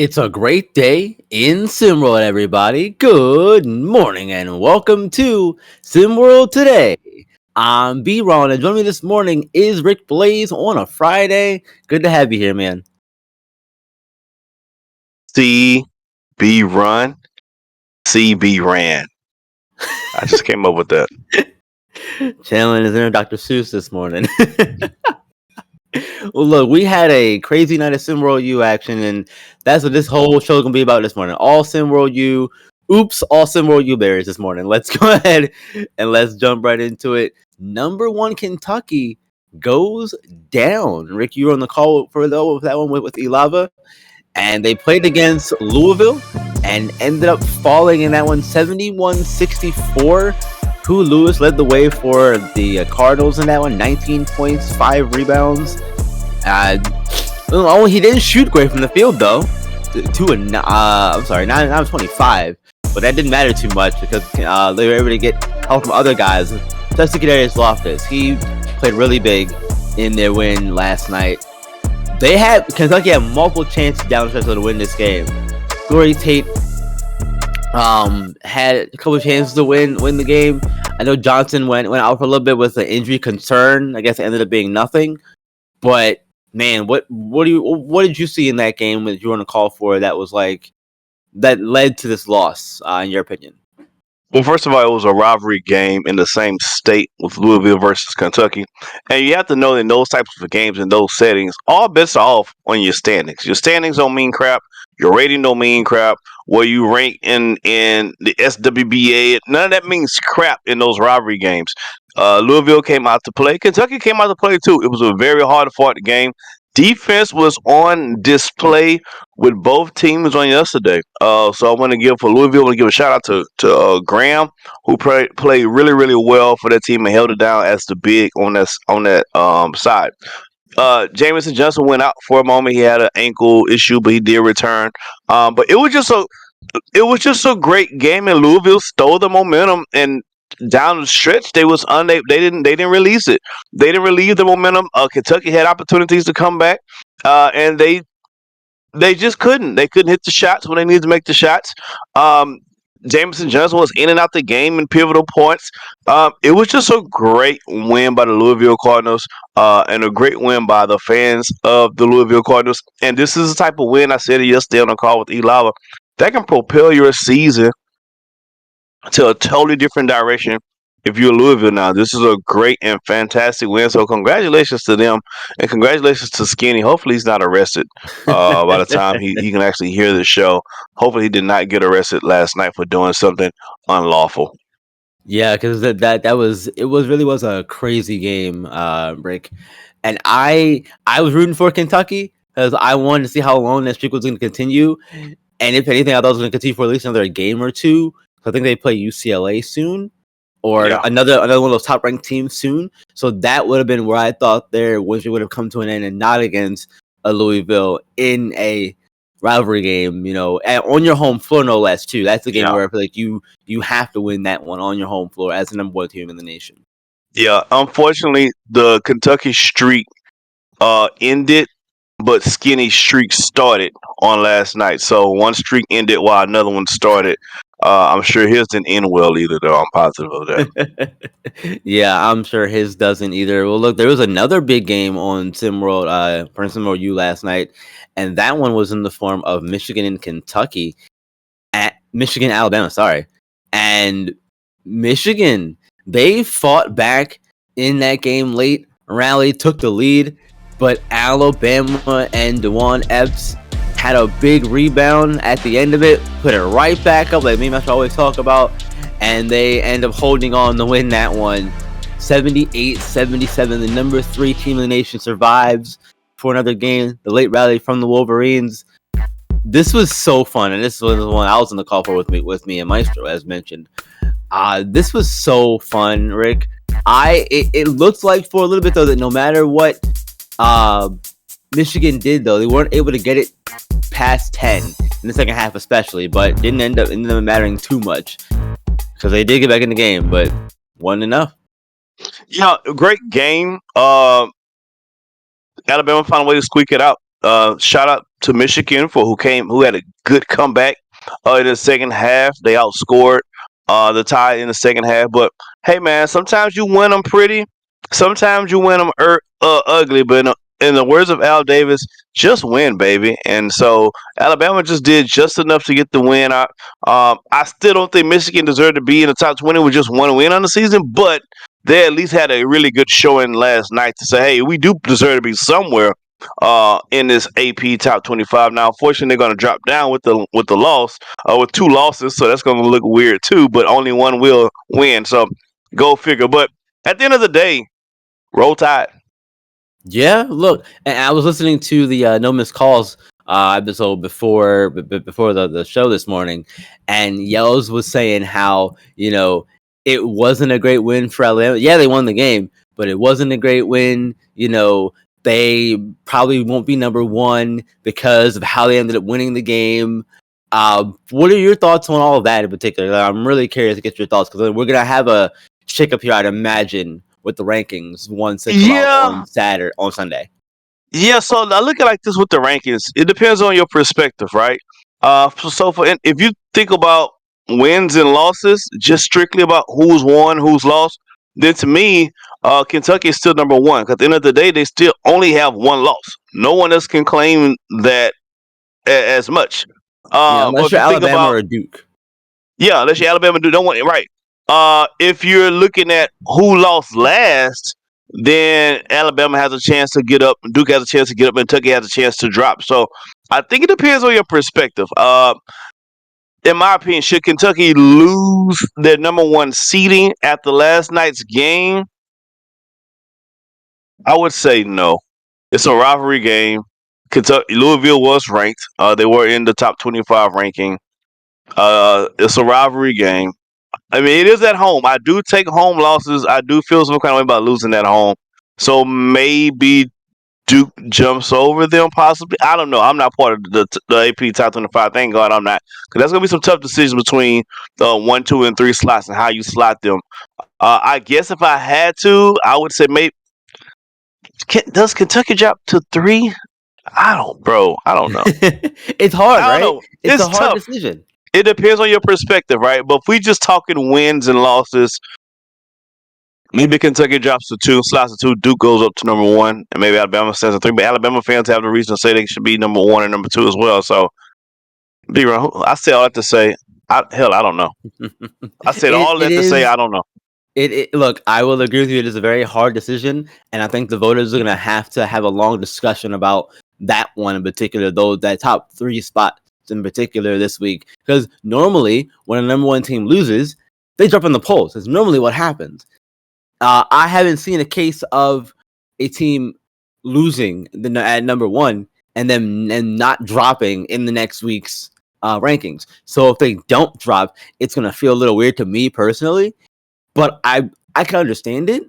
It's a great day in SimWorld, everybody. Good morning and welcome to SimWorld Today. I'm B-Ron, and joining me this morning is Rick Blaze on a Friday. Good to have you here, man. CB Run, CB Ran. I just came up with that. Channeling his inner Dr. Seuss this morning. Well, look, we had a crazy night of SimWorld U action, and that's what this whole show is going to be about this morning. All SimWorld U. Oops, all SimWorld U berries this morning. Let's go ahead and let's jump right into it. Number one, Kentucky goes down. Rick, you were on the call for that one with Elava, and they played against Louisville and ended up falling in that one 71-64. Pooh Lewis led the way for the Cardinals in that one, 19 points, 5 rebounds. He didn't shoot great from the field though. 9 of 25, but that didn't matter too much because they were able to get help from other guys. Especially Kadarius Loftus, he played really big in their win last night. Kentucky had multiple chances down the stretch to win this game. Glory Tate had a couple of chances to win the game. I know Johnson went out for a little bit with an injury concern. I guess it ended up being nothing. But man, what did you see in that game that you were on a call for that led to this loss, in your opinion? Well, first of all, it was a rivalry game in the same state with Louisville versus Kentucky. And you have to know that in those types of games, in those settings, all bets are off on your standings. Your standings don't mean crap. Your rating don't mean crap. Where you rank in the SWBA, none of that means crap in those rivalry games. Louisville came out to play. Kentucky came out to play too. It was a very hard-fought game. Defense was on display with both teams on yesterday. So I want to give for Louisville. I want to give a shout out to Graham, who played really, really well for that team and held it down as the big on that side. Jamison Johnson went out for a moment. He had an ankle issue, but he did return. But it was just a great game, and Louisville stole the momentum and down the stretch they didn't release it. They didn't relieve the momentum. Kentucky had opportunities to come back, and they just couldn't. They couldn't hit the shots when they needed to make the shots. Jamison Johnson was in and out the game in pivotal points. It was just a great win by the Louisville Cardinals, and a great win by the fans of the Louisville Cardinals. And this is the type of win, I said it yesterday on the call with Elava, that can propel your season to a totally different direction. If you're Louisville now, this is a great and fantastic win. So congratulations to them, and congratulations to Skinny. Hopefully he's not arrested by the time he can actually hear the show. Hopefully he did not get arrested last night for doing something unlawful. Yeah, because it really was a crazy game, Rick. And I was rooting for Kentucky because I wanted to see how long that streak was going to continue. And if anything, I thought it was going to continue for at least another game or two. I think they play UCLA soon, or another one of those top ranked teams soon. So that would have been where I thought their win would have come to an end, and not against a Louisville in a rivalry game. And on your home floor, no less. Too. That's the game where I feel like you have to win that one on your home floor as the number one team in the nation. Yeah, unfortunately, the Kentucky streak ended, but Skinny's streak started on last night. So one streak ended while another one started. I'm sure his didn't end well either, though. I'm positive of that. Yeah, I'm sure his doesn't either. Well, look, there was another big game on SimWorld, for SimWorld U last night, and that one was in the form of Michigan and Kentucky at Michigan, Alabama. Sorry, and Michigan, they fought back in that game late, rallied, took the lead, but Alabama and DeJuan Epps had a big rebound at the end of it, put it right back up like me and Master always talk about, and they end up holding on to win that one 78-77. The number 3 team in the nation survives for another game. The late rally from the Wolverines. This was so fun, and this was the one I was on the call for with me and Maestro, as mentioned. This was so fun, Rick. It looked like for a little bit though that no matter what Michigan did, though, they weren't able to get it past 10 in the second half, especially, but didn't end up mattering too much because they did get back in the game, but wasn't enough. Yeah, great game. Alabama found a way to squeak it out. Shout out to Michigan for who had a good comeback in the second half. They outscored the Tide in the second half. But hey, man, sometimes you win them pretty, sometimes you win them ugly. But in the words of Al Davis, just win, baby. And so Alabama just did just enough to get the win. I still don't think Michigan deserved to be in the top 20 with just one win on the season, but they at least had a really good showing last night to say, hey, we do deserve to be somewhere in this AP top 25. Now, unfortunately, they're going to drop down with the loss, with two losses, so that's going to look weird too. But only one will win, so go figure. But at the end of the day, roll Tide. Yeah, look, and I was listening to the No Missed Calls episode before the show this morning, and Yells was saying how it wasn't a great win for Alabama. Yeah, they won the game, but it wasn't a great win. They probably won't be number one because of how they ended up winning the game. What are your thoughts on all of that in particular? I'm really curious to get your thoughts because we're gonna have a shakeup here, I'd imagine, with the rankings once they come out Yeah, on Sunday. yeah. So I look at it like this with the rankings. It depends on your perspective, right? If you think about wins and losses, just strictly about who's won, who's lost, then to me, Kentucky is still number one. Because at the end of the day, they still only have one loss. No one else can claim that as much. But Unless if you're you think Alabama about, or Duke. yeah, unless you're Alabama, do don't want it right. If you're looking at who lost last, then Alabama has a chance to get up, Duke has a chance to get up, and Kentucky has a chance to drop. So I think it depends on your perspective. In my opinion, should Kentucky lose their number one seeding after last night's game? I would say no. It's a rivalry game. Kentucky, Louisville was ranked. They were in the top 25 ranking. It's a rivalry game. I mean, it is at home. I do take home losses. I do feel some kind of way about losing at home. So maybe Duke jumps over them, possibly. I don't know. I'm not part of the AP top 25. Thank God I'm not. Because that's going to be some tough decisions between the 1, 2, and 3 slots and how you slot them. I guess if I had to, I would say maybe. Does Kentucky drop to 3? I don't know. It's hard, I don't right? know. It's a It's hard tough. decision. It depends on your perspective, right? But if we just talking wins and losses, maybe Kentucky drops to 2, slots to 2, Duke goes up to number 1, and maybe Alabama stands at 3. But Alabama fans have the reason to say they should be number 1 and number 2 as well. So, be wrong. I say all that to say, I don't know. I said all It that to say is. I don't know. Look, I will agree with you. It is a very hard decision, and I think the voters are going to have a long discussion about that one in particular, though that top 3 spots in particular this week. Because normally, when a number one team loses, they drop in the polls. That's normally what happens. I haven't seen a case of a team losing at number one and then not dropping in the next week's rankings. So if they don't drop, it's going to feel a little weird to me personally. But I can understand it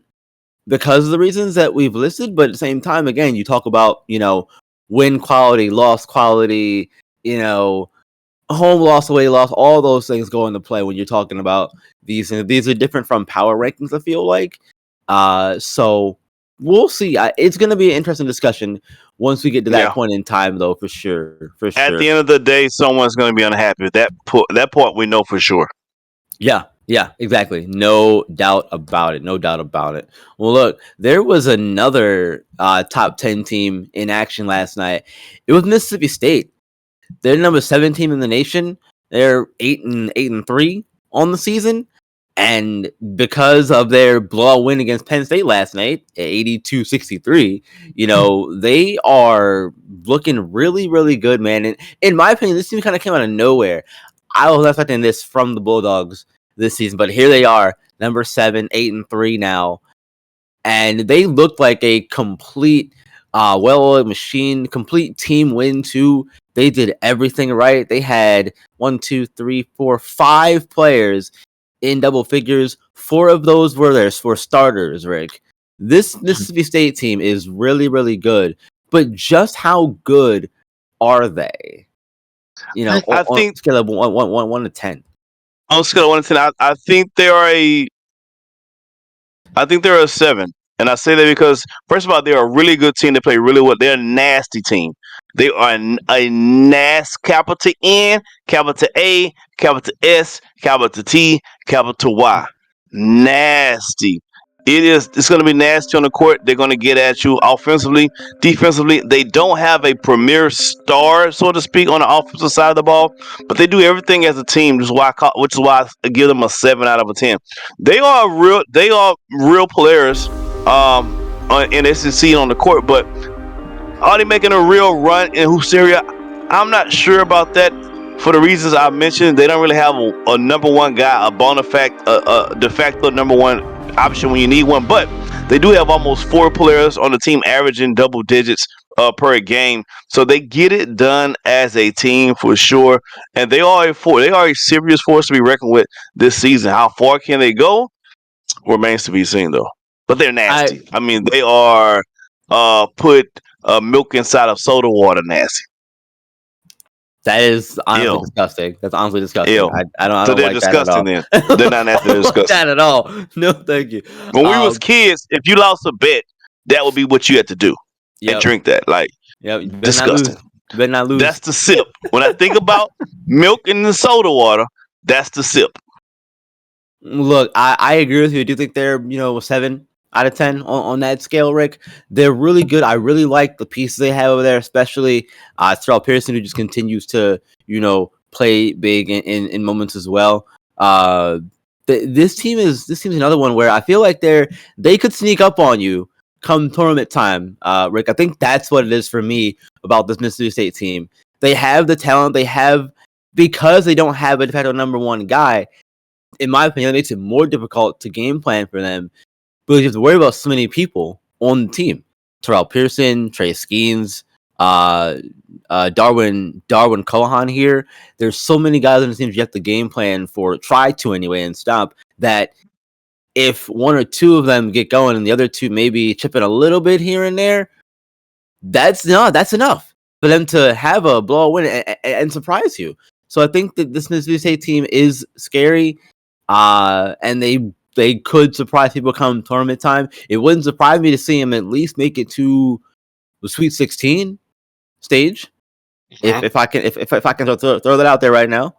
because of the reasons that we've listed. But at the same time, again, you talk about win quality, loss quality, home loss, away loss, all those things go into play when you're talking about these. And these are different from power rankings, I feel like. So we'll see. It's going to be an interesting discussion once we get to that point in time, though, for sure. At the end of the day, someone's going to be unhappy. That point we know for sure. Yeah, exactly. No doubt about it. Well, look, there was another top 10 team in action last night. It was Mississippi State. They're number 7 team in the nation. They're 8-3 on the season. And because of their blowout win against Penn State last night, 82-63, they are looking really, really good, man. And in my opinion, this team kind of came out of nowhere. I was not expecting this from the Bulldogs this season, but here they are, number 7, 8-3 now. And they look like a complete well-oiled machine, complete team win too. They did everything right. They had 1, 2, 3, 4, 5 players in double figures. 4 of those were there for starters, Rick. This Mississippi State team is really, really good. But just how good are they? I On think a scale of 1 to 10. on a scale of 1 to 10, I think they're a 7. And I say that because, first of all, they're a really good team. They play really well. They're a nasty team. They are a nasty capital N, capital A, capital S, capital T, capital Y. Nasty. It's going to be nasty on the court. They're going to get at you offensively, defensively. They don't have a premier star, so to speak, on the offensive side of the ball, but they do everything as a team. Which is why I give them a 7 out of 10. They are real players in SEC on the court, but are they making a real run in Hoops area? I'm not sure about that for the reasons I mentioned. They don't really have a number one guy, a de facto number one option when you need one, but they do have almost 4 players on the team averaging double digits per game. So they get it done as a team for sure. And they are a serious force to be reckoned with this season. How far can they go? Remains to be seen though. But they're nasty. I mean, they are put milk inside of soda water nasty. That is honestly disgusting. That's honestly disgusting. I don't so they're like disgusting that at all. then. They're not nasty. They're disgusting. That at all. No, thank you. When we was kids, if you lost a bet, that would be what you had to do. And drink that. Like, disgusting. You better not lose. That's the sip. When I think about milk in the soda water, that's the sip. Look, I agree with you. I do think they're, 7 out of 10 on that scale, Rick. They're really good. I really like the pieces they have over there, especially Terrell Pearson, who just continues to, play big in moments as well. This team is another one where I feel like they could sneak up on you come tournament time, Rick. I think that's what it is for me about this Mississippi State team. They have the talent. Because they don't have a de facto number one guy, in my opinion, it makes it more difficult to game plan for them because you have to worry about so many people on the team. Terrell Pearson, Trey Skeens, Darwin Cohan here. There's so many guys on the team you have to game plan for, try to anyway, and stop that. If 1 or 2 of them get going and the other 2 maybe chip in a little bit here and there, that's enough for them to have a blow win and surprise you. So I think that this Mississippi State team is scary. And they could surprise people come tournament time. It wouldn't surprise me to see them at least make it to the Sweet 16 stage. If I can throw that out there right now.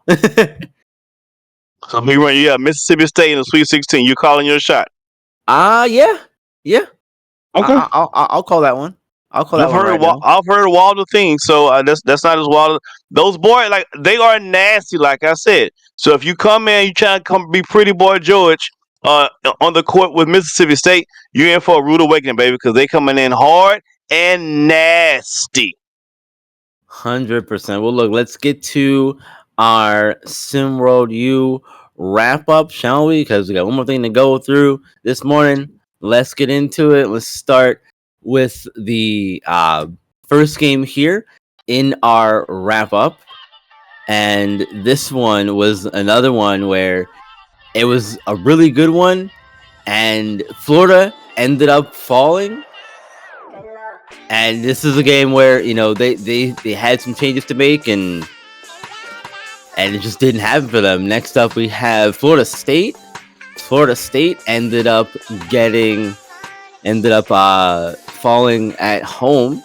So Mississippi State in the Sweet 16. You calling your shot? Yeah. Okay. I'll call that one. I've heard of all the things, so that's not as wild. Those boys, like, they are nasty, like I said. So if you come in, you try to come be pretty boy George on the court with Mississippi State, you're in for a rude awakening, baby, because they coming in hard and nasty. 100%. Well, look, let's get to our SimWorld U wrap up, shall we? Because we got one more thing to go through this morning. Let's get into it. Let's start with the first game here in our wrap up. And this one was another one where it was a really good one, and Florida ended up falling. And this is a game where, they had some changes to make, and it just didn't happen for them. Next up, we have Florida State. Florida State ended up falling at home.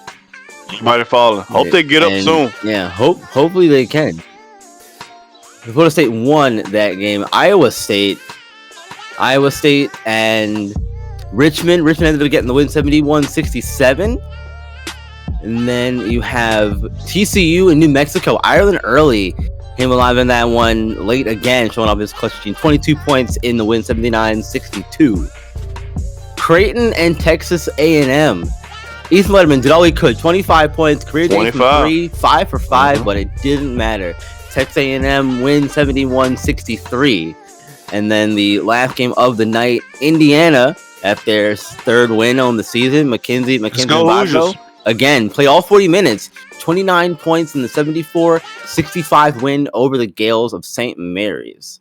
Might have fallen. Hope they get up soon. Yeah, hopefully they can. Florida State won that game. Iowa State and Richmond ended up getting the win 71-67. And then you have TCU and New Mexico. Ireland early came alive in that one, late again, showing off his clutch team. 22 points in the win, 79-62. Creighton and Texas A&M. Ethan Letterman did all he could. 25 points, career day from 3, 5 for 5, but it didn't matter. Texas A&M win 71-63. And then the last game of the night, Indiana, at their 3rd win on the season, Mackenzie Mbaco, again, play all 40 minutes. 29 points in the 74-65 win over the Gales of St. Mary's.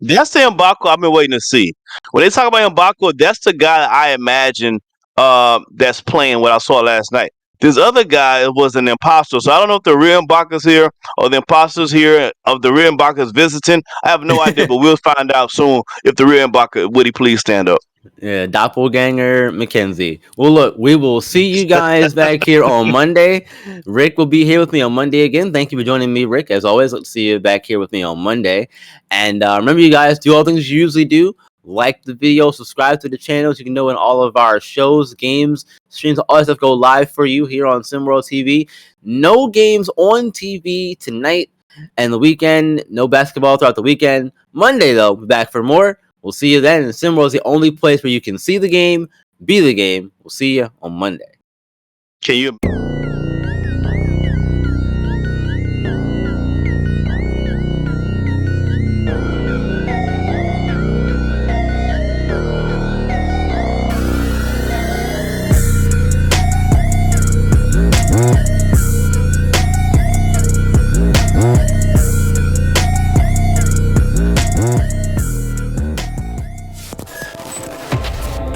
That's the Mbaco I've been waiting to see. When they talk about Mbaco, that's the guy that I imagine that's playing what I saw last night. This other guy was an imposter, so I don't know if the real Mbaca's here or the imposters here of the real Mbaca's visiting. I have no idea, but we'll find out soon if the real Mbaca, would he please stand up? Yeah, doppelganger Mackenzie. Well, look, we will see you guys back here on Monday. Rick will be here with me on Monday again. Thank you for joining me, Rick. As always, let's see you back here with me on Monday. And remember, you guys, do all the things you usually do. Like the video, subscribe to the channel so you can know when all of our shows, games, streams, all that stuff go live for you here on SimWorld TV. No games on TV tonight and the weekend. No basketball throughout the weekend. Monday, though, we'll be back for more. We'll see you then. And SimWorld is the only place where you can see the game, be the game. We'll see you on Monday. Can you?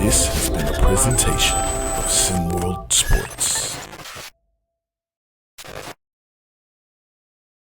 This has been a presentation